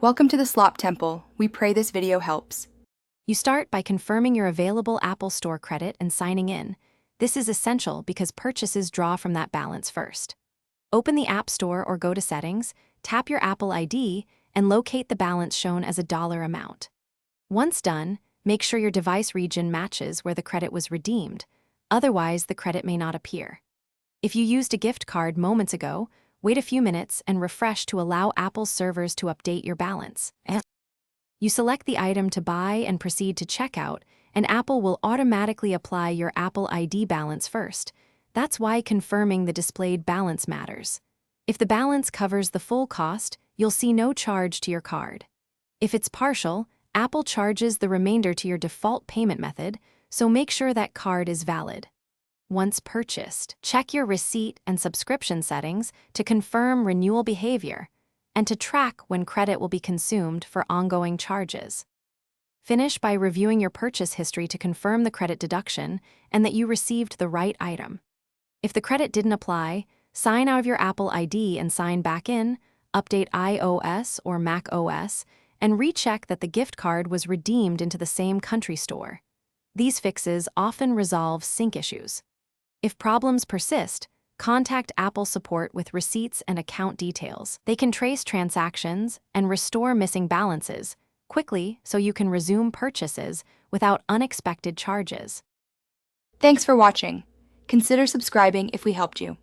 Welcome to the Slop Temple. We pray this video helps. You start by confirming your available Apple Store credit and signing in. This is essential because purchases draw from that balance first. Open the App Store or go to Settings, tap your Apple ID, and locate the balance shown as a dollar amount. Once done, make sure your device region matches where the credit was redeemed. Otherwise, the credit may not appear. If you used a gift card moments ago, wait a few minutes and refresh to allow Apple's servers to update your balance. You select the item to buy and proceed to checkout, and Apple will automatically apply your Apple ID balance first. That's why confirming the displayed balance matters. If the balance covers the full cost, you'll see no charge to your card. If it's partial, Apple charges the remainder to your default payment method, so make sure that card is valid. Once purchased, check your receipt and subscription settings to confirm renewal behavior and to track when credit will be consumed for ongoing charges. Finish by reviewing your purchase history to confirm the credit deduction and that you received the right item. If the credit didn't apply, sign out of your Apple ID and sign back in, update iOS or Mac OS, and recheck that the gift card was redeemed into the same country store. These fixes often resolve sync issues. If problems persist, contact Apple support with receipts and account details. They can trace transactions and restore missing balances quickly so you can resume purchases without unexpected charges. Thanks for watching. Consider subscribing if we helped you.